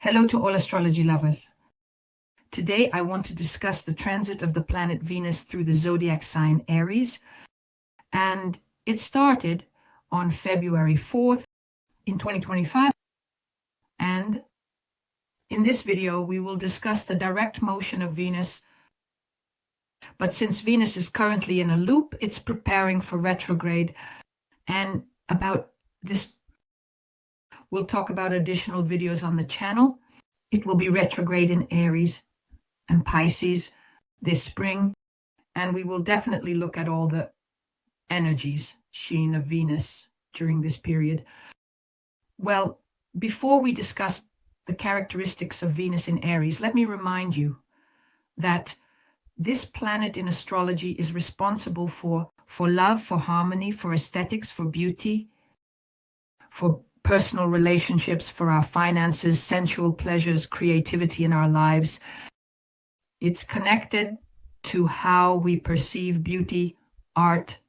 Hello to all astrology lovers. Today I want to discuss the transit of the planet Venus through the zodiac sign Aries, and it started on February 4th in 2025, and in this video we will discuss the direct motion of Venus, but since Venus is currently in a loop, it's preparing for retrograde, and about this we'll talk about additional videos on the channel. It will be retrograde in Aries and Pisces this spring, and we will definitely look at all the energies sheen of Venus during this period. Well, before we discuss the characteristics of Venus in Aries, let me remind you that this planet in astrology is responsible for love, for harmony, for aesthetics, for beauty, for personal relationships, for our finances, sensual pleasures, creativity in our lives. It's connected to how we perceive beauty, art,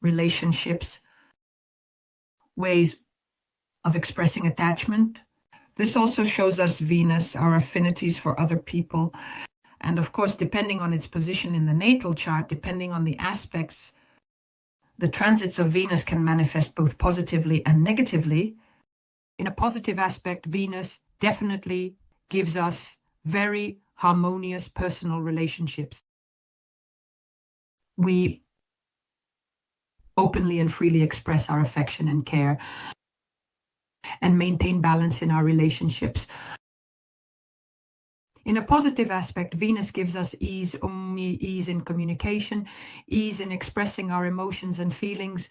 relationships, ways of expressing attachment. This also shows us Venus, our affinities for other people. And of course, depending on its position in the natal chart, depending on the aspects, the transits of Venus can manifest both positively and negatively. In a positive aspect, Venus definitely gives us very harmonious personal relationships. We openly and freely express our affection and care and maintain balance in our relationships. In a positive aspect, Venus gives us ease in communication, ease in expressing our emotions and feelings.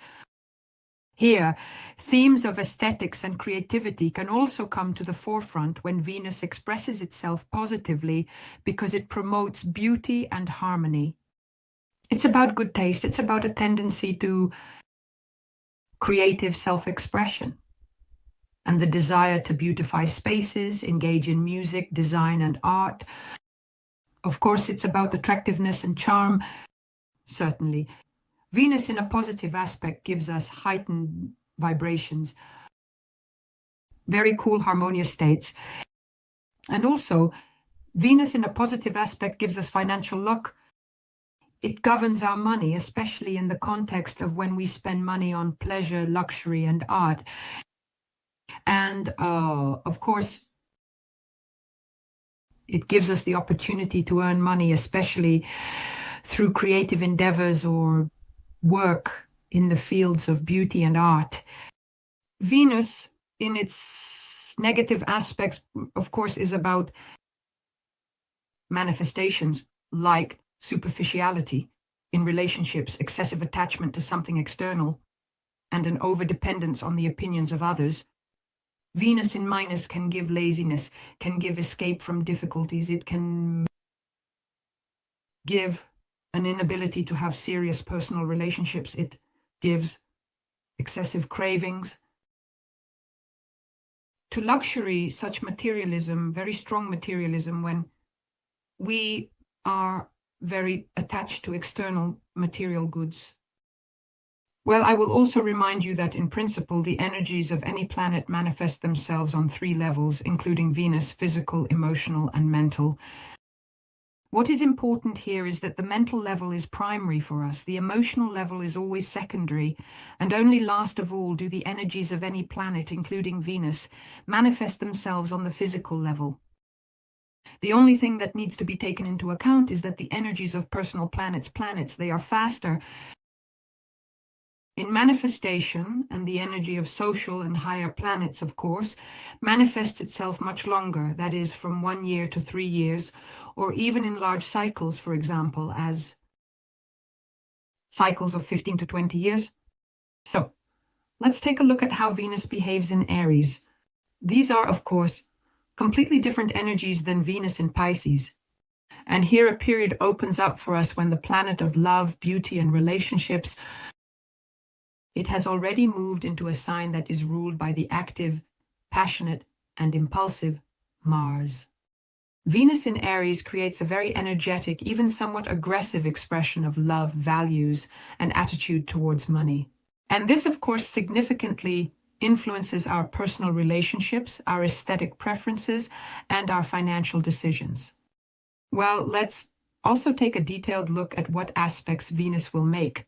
Here, themes of aesthetics and creativity can also come to the forefront when Venus expresses itself positively because it promotes beauty and harmony. It's about good taste. It's about a tendency to creative self-expression and the desire to beautify spaces, engage in music, design, and art. Of course, it's about attractiveness and charm, certainly. Venus in a positive aspect gives us heightened vibrations, very cool harmonious states. And also, Venus in a positive aspect gives us financial luck. It governs our money, especially in the context of when we spend money on pleasure, luxury, and art. And of course, it gives us the opportunity to earn money, especially through creative endeavors or work in the fields of beauty and art. Venus, in its negative aspects, of course, is about manifestations like superficiality in relationships, excessive attachment to something external, and an overdependence on the opinions of others. Venus in minus can give laziness, can give escape from difficulties. It can give an inability to have serious personal relationships. It gives excessive cravings. To luxury, such materialism, very strong materialism, when we are very attached to external material goods. Well, I will also remind you that in principle, the energies of any planet manifest themselves on 3 levels, including Venus, physical, emotional, and mental. What is important here is that the mental level is primary for us. The emotional level is always secondary, and only last of all do the energies of any planet, including Venus, manifest themselves on the physical level. The only thing that needs to be taken into account is that the energies of personal planets, they are faster in manifestation, and the energy of social and higher planets, of course, manifests itself much longer, that is, from 1 year to 3 years, or even in large cycles, for example, as cycles of 15 to 20 years. So, let's take a look at how Venus behaves in Aries. These are, of course, completely different energies than Venus in Pisces. And here a period opens up for us when the planet of love, beauty, and relationships, it has already moved into a sign that is ruled by the active, passionate, and impulsive Mars. Venus in Aries creates a very energetic, even somewhat aggressive expression of love, values, and attitude towards money. And this, of course, significantly influences our personal relationships, our aesthetic preferences, and our financial decisions. Well, let's also take a detailed look at what aspects Venus will make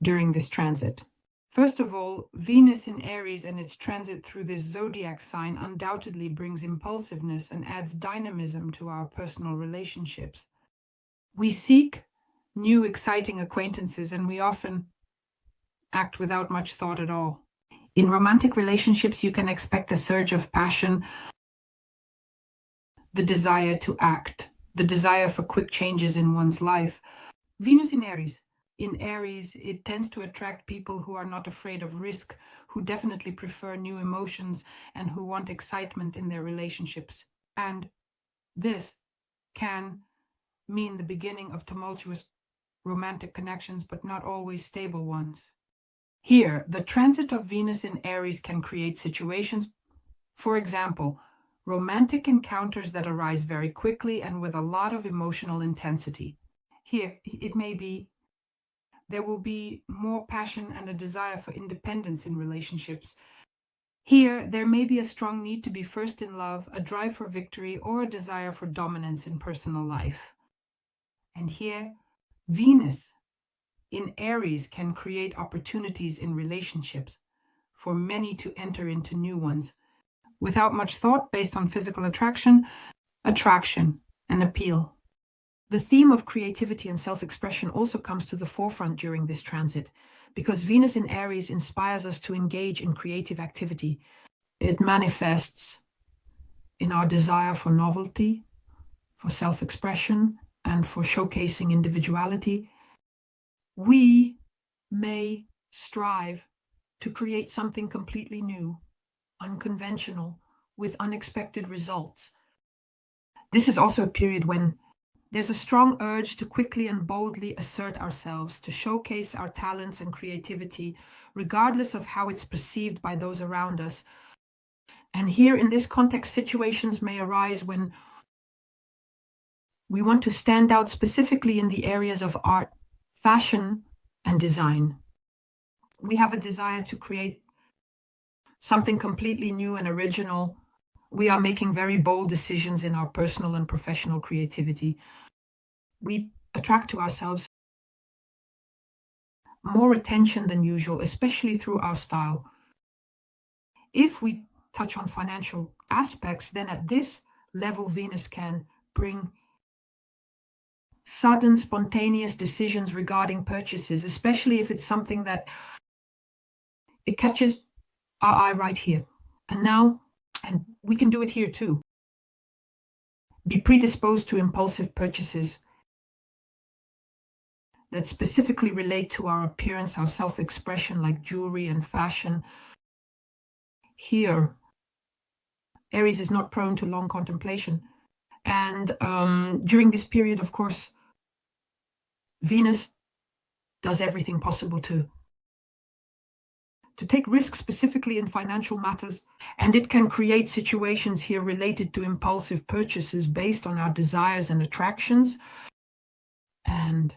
during this transit. First of all, Venus in Aries and its transit through this zodiac sign undoubtedly brings impulsiveness and adds dynamism to our personal relationships. We seek new, exciting acquaintances, and we often act without much thought at all. In romantic relationships, you can expect a surge of passion, the desire to act, the desire for quick changes in one's life. Venus in Aries. In Aries, it tends to attract people who are not afraid of risk, who definitely prefer new emotions, and who want excitement in their relationships. And this can mean the beginning of tumultuous romantic connections, but not always stable ones. Here, the transit of Venus in Aries can create situations, for example, romantic encounters that arise very quickly and with a lot of emotional intensity. Here, it may be there will be more passion and a desire for independence in relationships. Here, there may be a strong need to be first in love, a drive for victory, or a desire for dominance in personal life. And here, Venus in Aries can create opportunities in relationships for many to enter into new ones without much thought, based on physical attraction, and appeal. The theme of creativity and self-expression also comes to the forefront during this transit, because Venus in Aries inspires us to engage in creative activity. It manifests in our desire for novelty, for self-expression, and for showcasing individuality. We may strive to create something completely new, unconventional, with unexpected results. This is also a period when there's a strong urge to quickly and boldly assert ourselves, to showcase our talents and creativity, regardless of how it's perceived by those around us. And here in this context, situations may arise when we want to stand out specifically in the areas of art, fashion, and design. We have a desire to create something completely new and original. We are making very bold decisions in our personal and professional creativity. We attract to ourselves more attention than usual, especially through our style. If we touch on financial aspects, then at this level, Venus can bring sudden, spontaneous decisions regarding purchases, especially if it's something that it catches our eye right here. And we can do it here too. Be predisposed to impulsive purchases that specifically relate to our appearance, our self-expression, like jewelry and fashion. Here, Aries is not prone to long contemplation. And during this period, of course, Venus does everything possible to take risks, specifically in financial matters, and it can create situations here related to impulsive purchases based on our desires and attractions. And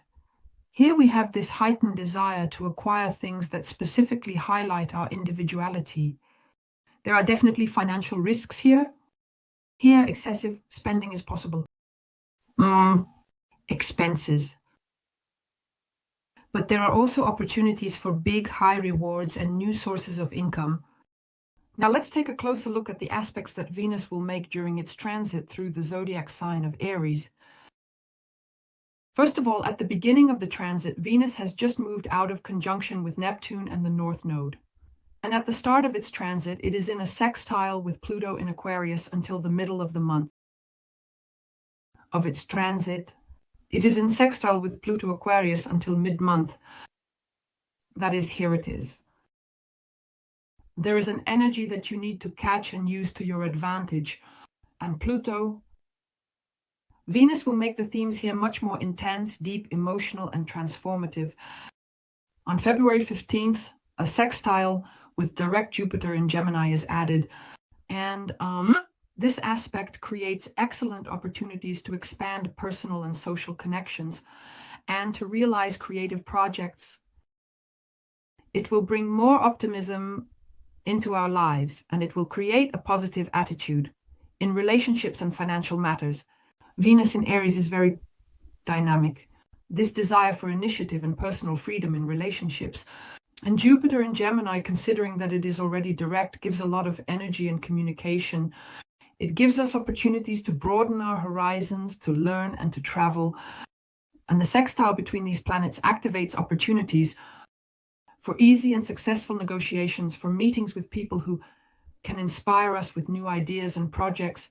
here we have this heightened desire to acquire things that specifically highlight our individuality. There are definitely financial risks here. Here, excessive spending is possible. Expenses. But there are also opportunities for big, high rewards and new sources of income. Now let's take a closer look at the aspects that Venus will make during its transit through the zodiac sign of Aries. First of all, at the beginning of the transit, Venus has just moved out of conjunction with Neptune and the North Node. And at the start of its transit, it is in a sextile with Pluto in Aquarius until the middle of the month of its transit. It is in sextile with Pluto Aquarius until mid-month. That is, here it is. There is an energy that you need to catch and use to your advantage. And Venus will make the themes here much more intense, deep, emotional, and transformative. On February 15th, a sextile with direct Jupiter in Gemini is added. And this aspect creates excellent opportunities to expand personal and social connections and to realize creative projects. It will bring more optimism into our lives, and it will create a positive attitude in relationships and financial matters. Venus in Aries is very dynamic. This desire for initiative and personal freedom in relationships. And Jupiter in Gemini, considering that it is already direct, gives a lot of energy and communication. It gives us opportunities to broaden our horizons, to learn and to travel. And the sextile between these planets activates opportunities for easy and successful negotiations, for meetings with people who can inspire us with new ideas and projects.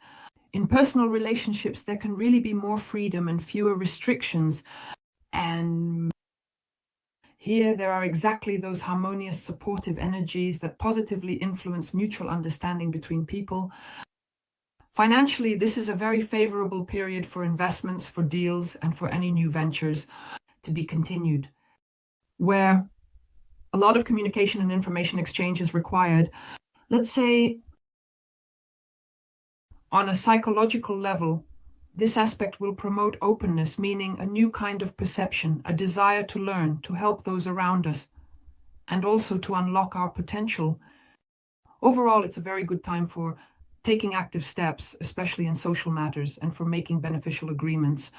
In personal relationships, there can really be more freedom and fewer restrictions. And here there are exactly those harmonious, supportive energies that positively influence mutual understanding between people. Financially, this is a very favorable period for investments, for deals, and for any new ventures to be continued, where a lot of communication and information exchange is required. Let's say on a psychological level, this aspect will promote openness, meaning a new kind of perception, a desire to learn, to help those around us, and also to unlock our potential. Overall, it's a very good time for taking active steps, especially in social matters, and for making beneficial agreements.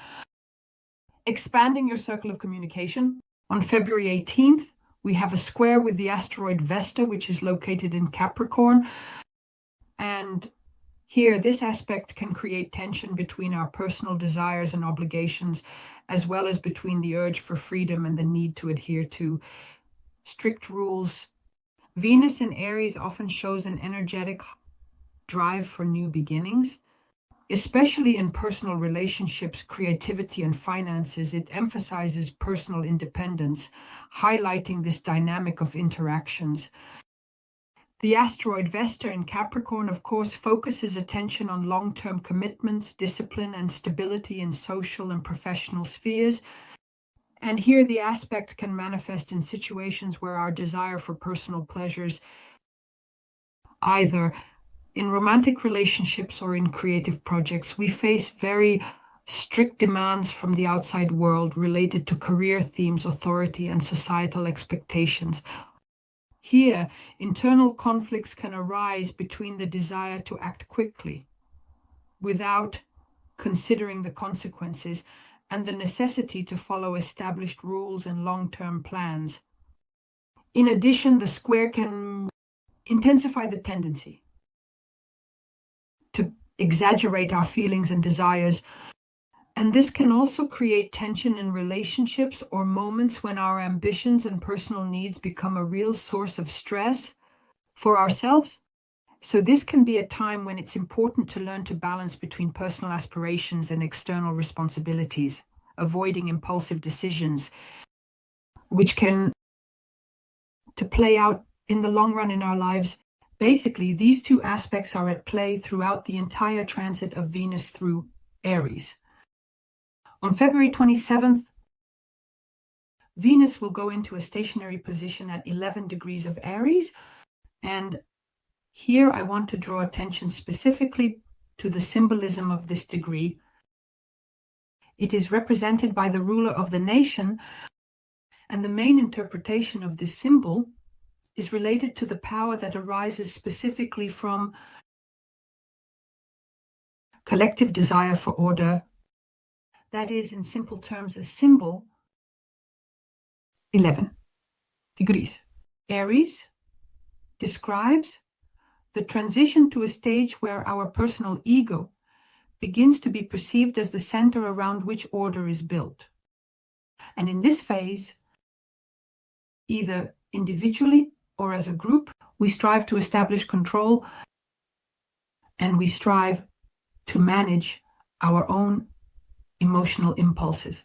Expanding your circle of communication. On February 18th, we have a square with the asteroid Vesta, which is located in Capricorn. And here, this aspect can create tension between our personal desires and obligations, as well as between the urge for freedom and the need to adhere to strict rules. Venus in Aries often shows an energetic drive for new beginnings, especially in personal relationships, creativity, and finances. It emphasizes personal independence, highlighting this dynamic of interactions. The asteroid Vesta in Capricorn, of course, focuses attention on long-term commitments, discipline, and stability in social and professional spheres. And here the aspect can manifest in situations where our desire for personal pleasures, either in romantic relationships or in creative projects, we face very strict demands from the outside world related to career themes, authority, and societal expectations. Here, internal conflicts can arise between the desire to act quickly without considering the consequences and the necessity to follow established rules and long-term plans. In addition, the square can intensify the tendency to exaggerate our feelings and desires. And this can also create tension in relationships or moments when our ambitions and personal needs become a real source of stress for ourselves. So this can be a time when it's important to learn to balance between personal aspirations and external responsibilities, avoiding impulsive decisions, which can to play out in the long run in our lives. Basically, these two aspects are at play throughout the entire transit of Venus through Aries. On February 27th, Venus will go into a stationary position at 11 degrees of Aries. And here I want to draw attention specifically to the symbolism of this degree. It is represented by the ruler of the nation, and the main interpretation of this symbol is related to the power that arises specifically from collective desire for order. That is, in simple terms, a symbol, 11 degrees. Aries describes the transition to a stage where our personal ego begins to be perceived as the center around which order is built. And in this phase, either individually or as a group, we strive to establish control and we strive to manage our own emotional impulses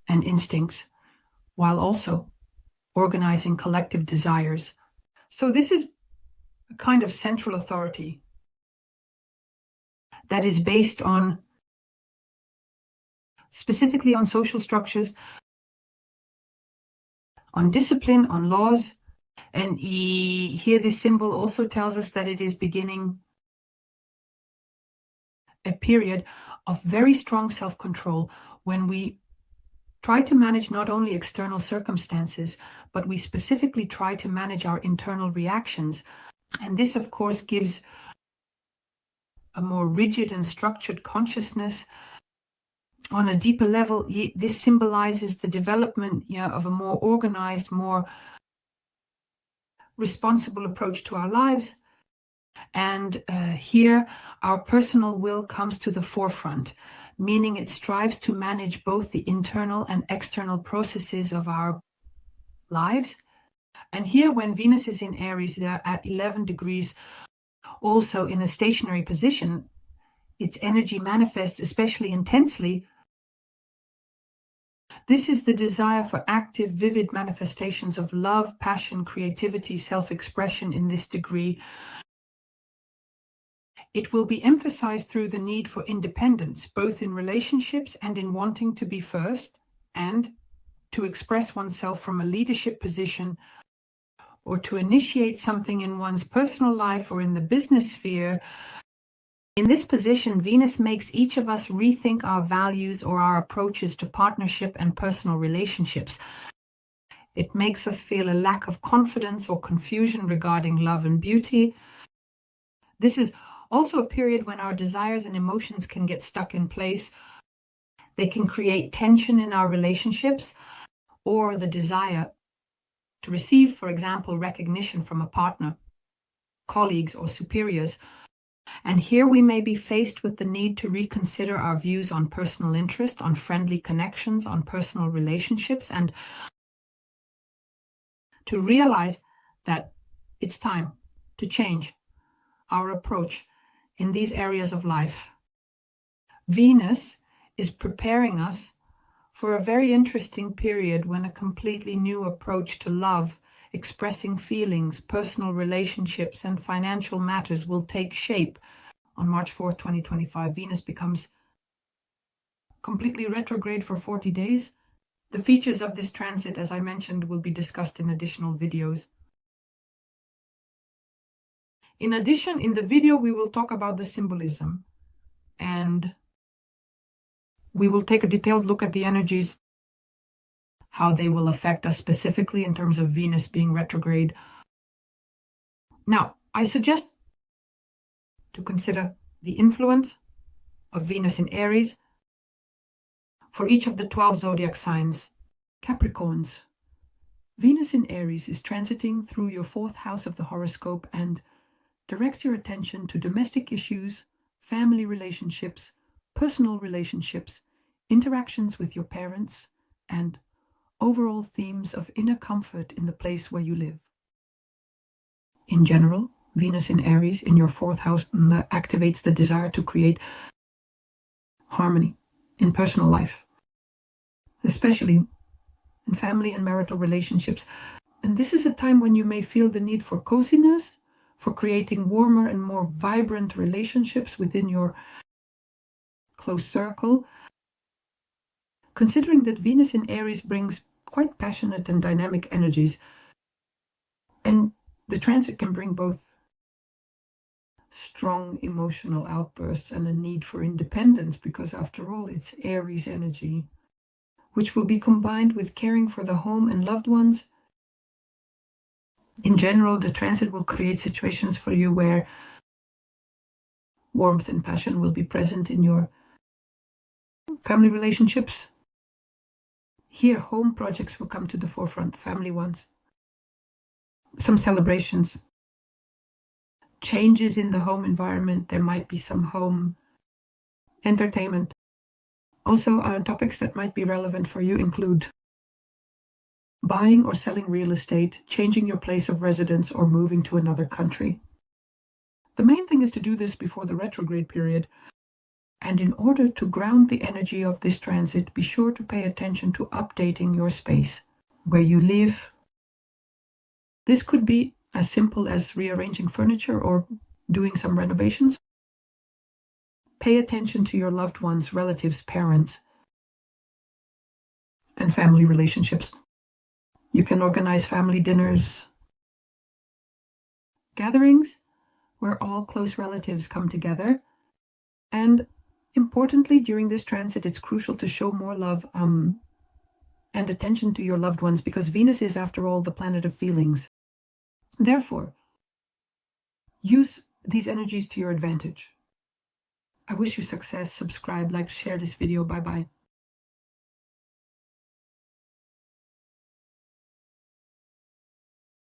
and instincts while also organizing collective desires. So this is a kind of central authority that is based on, specifically on social structures, on discipline, on laws. And here this symbol also tells us that it is beginning a period of very strong self-control when we try to manage not only external circumstances, but we specifically try to manage our internal reactions And this, of course, gives a more rigid and structured consciousness. On a deeper level, this symbolizes the development of a more organized, more responsible approach to our lives. And here, our personal will comes to the forefront, meaning it strives to manage both the internal and external processes of our lives. And here, when Venus is in Aries, they're at 11 degrees, also in a stationary position, its energy manifests especially intensely. This is the desire for active, vivid manifestations of love, passion, creativity, self-expression in this degree. It will be emphasized through the need for independence, both in relationships and in wanting to be first, and to express oneself from a leadership position, or to initiate something in one's personal life or in the business sphere. In this position, Venus makes each of us rethink our values or our approaches to partnership and personal relationships. It makes us feel a lack of confidence or confusion regarding love and beauty. This is also a period when our desires and emotions can get stuck in place. They can create tension in our relationships, or the desire to receive, for example, recognition from a partner, colleagues, or superiors. And here we may be faced with the need to reconsider our views on personal interest, on friendly connections, on personal relationships, and to realize that it's time to change our approach in these areas of life. Venus is preparing us for a very interesting period when a completely new approach to love, expressing feelings, personal relationships, and financial matters will take shape. On March 4th, 2025, Venus becomes completely retrograde for 40 days. The features of this transit, as I mentioned, will be discussed in additional videos. In addition, in the video, we will talk about the symbolism, and we will take a detailed look at the energies, how they will affect us specifically in terms of Venus being retrograde. Now, I suggest to consider the influence of Venus in Aries for each of the 12 zodiac signs. Capricorns. Venus in Aries is transiting through your 4th house of the horoscope and directs your attention to domestic issues, family relationships, personal relationships, interactions with your parents, and overall themes of inner comfort in the place where you live. In general, Venus in Aries in your 4th house activates the desire to create harmony in personal life, especially in family and marital relationships. And this is a time when you may feel the need for coziness, for creating warmer and more vibrant relationships within your close circle. Considering that Venus in Aries brings quite passionate and dynamic energies, and the transit can bring both strong emotional outbursts and a need for independence, because after all, it's Aries energy, which will be combined with caring for the home and loved ones. In general, the transit will create situations for you where warmth and passion will be present in your family relationships. Here, home projects will come to the forefront, family ones. Some celebrations, changes in the home environment. There might be some home entertainment. Also, topics that might be relevant for you include buying or selling real estate, changing your place of residence, or moving to another country. The main thing is to do this before the retrograde period. And in order to ground the energy of this transit, be sure to pay attention to updating your space where you live. This could be as simple as rearranging furniture or doing some renovations. Pay attention to your loved ones, relatives, parents, and family relationships. You can organize family dinners, gatherings where all close relatives come together. And importantly, during this transit, it's crucial to show more love and attention to your loved ones, because Venus is, after all, the planet of feelings. Therefore, use these energies to your advantage. I wish you success. Subscribe, like, share this video. Bye-bye.